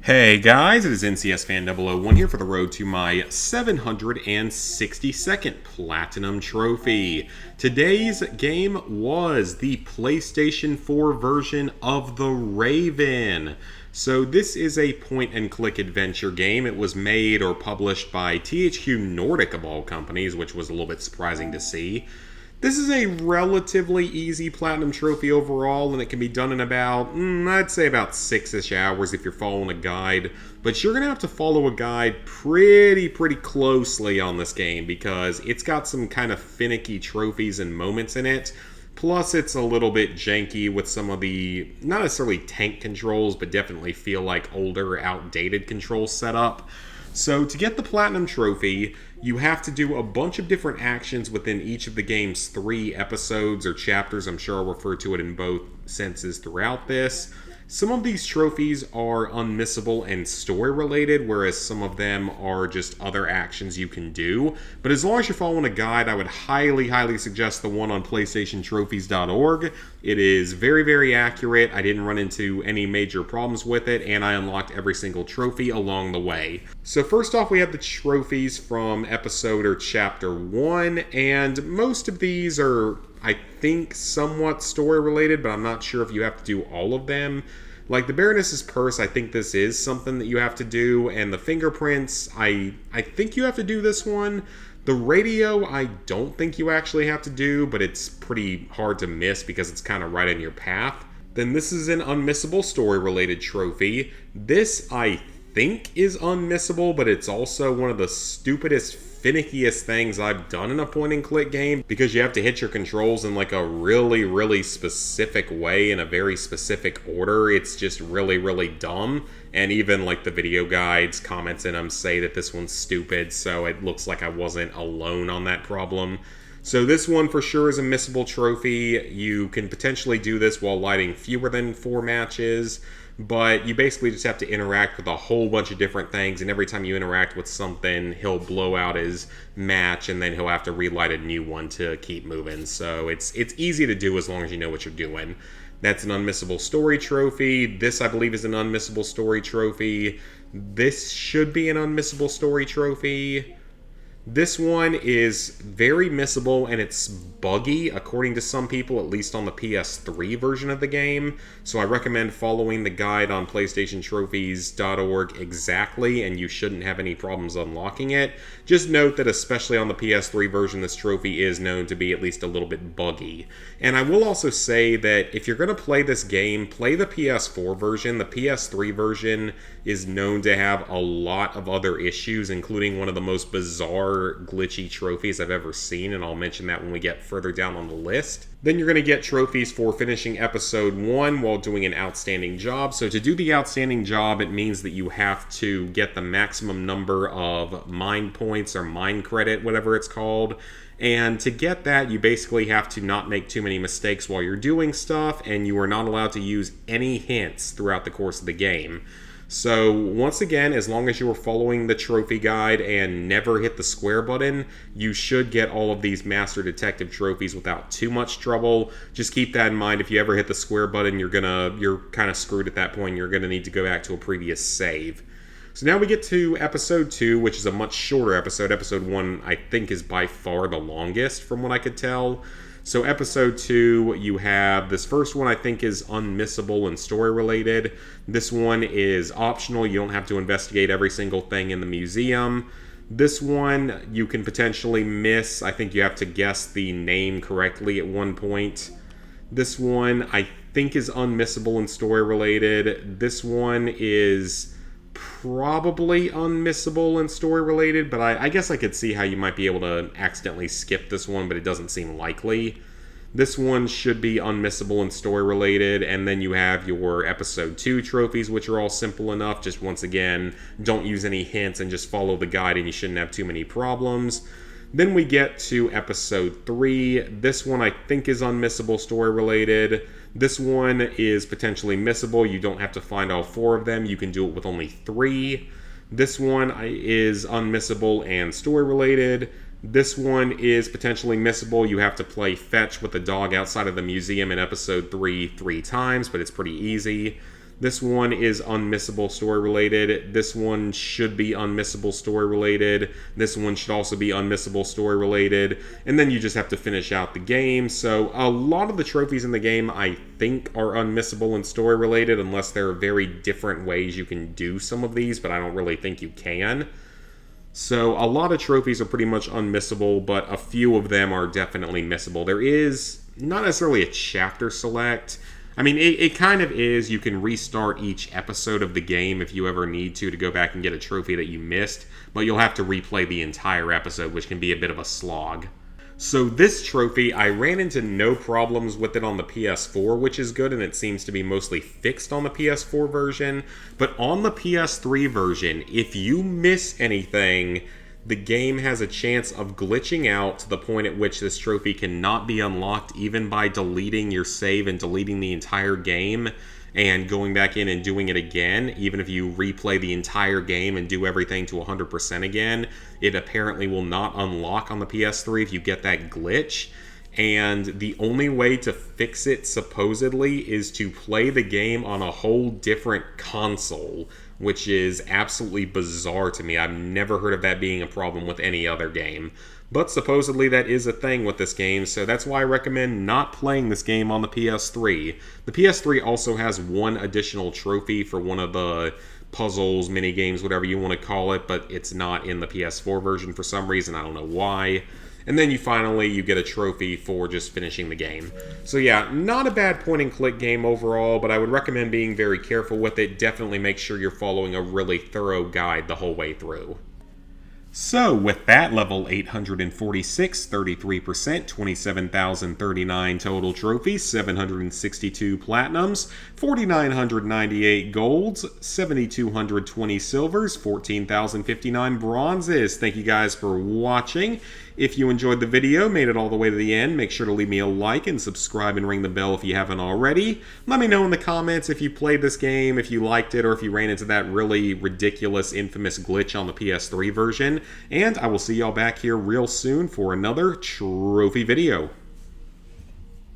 Hey guys, it is NCS Fan 001 here for the road to my 762nd Platinum Trophy. Today's game was the PlayStation 4 version of the Raven. So this is a point-and-click adventure game. It was made or published by THQ Nordic of all companies, which was a little bit surprising to see. This is a relatively easy Platinum Trophy overall, and it can be done in about, I'd say about 6-ish hours if you're following a guide. But you're going to have to follow a guide pretty closely on this game, because it's got some kind of finicky trophies and moments in it. Plus, it's a little bit janky with some of the, not necessarily tank controls, but definitely feel like older, outdated controls set up. So to get the Platinum Trophy, you have to do a bunch of different actions within each of the game's 3 episodes or chapters. I'm sure I'll refer to it in both senses throughout this. Some of these trophies are unmissable and story related, whereas some of them are just other actions you can do. But as long as you're following a guide, I would highly suggest the one on PlayStationTrophies.org. It is very accurate. I didn't run into any major problems with it, and I unlocked every single trophy along the way. So first off, we have the trophies from episode or chapter 1, and most of these are, I think, somewhat story related, but I'm not sure if you have to do all of them. Like the Baroness's Purse, I think this is something that you have to do, and the fingerprints, I think you have to do this one. The radio, I don't think you actually have to do, but it's pretty hard to miss because it's kind of right in your path. Then this is an unmissable story-related trophy. This, I think, is unmissable, but it's also one of the stupidest, finickiest things I've done in a point-and-click game, because you have to hit your controls in like a really specific way in a very specific order. It's just really dumb, and even like the video guides, comments in them say that this one's stupid, so it looks like I wasn't alone on that problem. So this one for sure is a missable trophy. You can potentially do this while lighting fewer than 4 matches, but you basically just have to interact with a whole bunch of different things, and every time you interact with something, he'll blow out his match, and then he'll have to relight a new one to keep moving. So it's easy to do as long as you know what you're doing. That's an unmissable story trophy. This, I believe, is an unmissable story trophy. This should be an unmissable story trophy. This one is very missable, and it's buggy, according to some people, at least on the PS3 version of the game. So I recommend following the guide on PlayStationTrophies.org exactly, and you shouldn't have any problems unlocking it. Just note that especially on the PS3 version, this trophy is known to be at least a little bit buggy. And I will also say that if you're going to play this game, play the PS4 version. The PS3 version is known to have a lot of other issues, including one of the most bizarre glitchy trophies I've ever seen, and I'll mention that when we get further down on the list. Then you're going to get trophies for finishing episode 1 while doing an outstanding job. So to do the outstanding job, it means that you have to get the maximum number of mind points or mind credit, whatever it's called. And to get that, you basically have to not make too many mistakes while you're doing stuff, and you are not allowed to use any hints throughout the course of the game. So once again, as long as you are following the trophy guide and never hit the square button, you should get all of these Master Detective trophies without too much trouble. Just keep that in mind. If you ever hit the square button, you're kind of screwed at that point. You're going to need to go back to a previous save. So now we get to episode 2, which is a much shorter episode. Episode 1, I think, is by far the longest from what I could tell. So episode 2, you have this first one, I think, is unmissable and story related. This one is optional. You don't have to investigate every single thing in the museum. This one you can potentially miss. I think you have to guess the name correctly at one point. This one I think is unmissable and story related. This one is probably unmissable and story related, but I guess I could see how you might be able to accidentally skip this one, but it doesn't seem likely. This one should be unmissable and story related, and then you have your episode 2 trophies, which are all simple enough. Just once again, don't use any hints and just follow the guide, and you shouldn't have too many problems. Then we get to episode 3. This one I think is unmissable story related. This one is potentially missable. You don't have to find all 4 of them. You can do it with only 3. This one is unmissable and story related. This one is potentially missable. You have to play fetch with the dog outside of the museum in episode 3 3 times, but it's pretty easy. This one is unmissable story related. This one should be unmissable story related. This one should also be unmissable story related. And then you just have to finish out the game. So a lot of the trophies in the game I think are unmissable and story related, unless there are very different ways you can do some of these, but I don't really think you can. So a lot of trophies are pretty much unmissable, but a few of them are definitely missable. There is not necessarily a chapter select. I mean, it kind of is. You can restart each episode of the game if you ever need to go back and get a trophy that you missed, but you'll have to replay the entire episode, which can be a bit of a slog. So this trophy, I ran into no problems with it on the PS4, which is good, and it seems to be mostly fixed on the PS4 version. But on the PS3 version, if you miss anything, the game has a chance of glitching out to the point at which this trophy cannot be unlocked even by deleting your save and deleting the entire game and going back in and doing it again. Even if you replay the entire game and do everything to 100% again, it apparently will not unlock on the PS3 if you get that glitch. And the only way to fix it, supposedly, is to play the game on a whole different console, which is absolutely bizarre to me. I've never heard of that being a problem with any other game. But supposedly that is a thing with this game, so that's why I recommend not playing this game on the PS3. The PS3 also has one additional trophy for one of the puzzles, mini games, whatever you want to call it, but it's not in the PS4 version for some reason. I don't know why. And then you get a trophy for just finishing the game. So yeah, not a bad point-and-click game overall, but I would recommend being very careful with it. Definitely make sure you're following a really thorough guide the whole way through. So, with that, level 846, 33%, 27,039 total trophies, 762 platinums, 4,998 golds, 7,220 silvers, 14,059 bronzes. Thank you guys for watching. If you enjoyed the video, made it all the way to the end, make sure to leave me a like and subscribe and ring the bell if you haven't already. Let me know in the comments if you played this game, if you liked it, or if you ran into that really ridiculous, infamous glitch on the PS3 version. And I will see y'all back here real soon for another trophy video.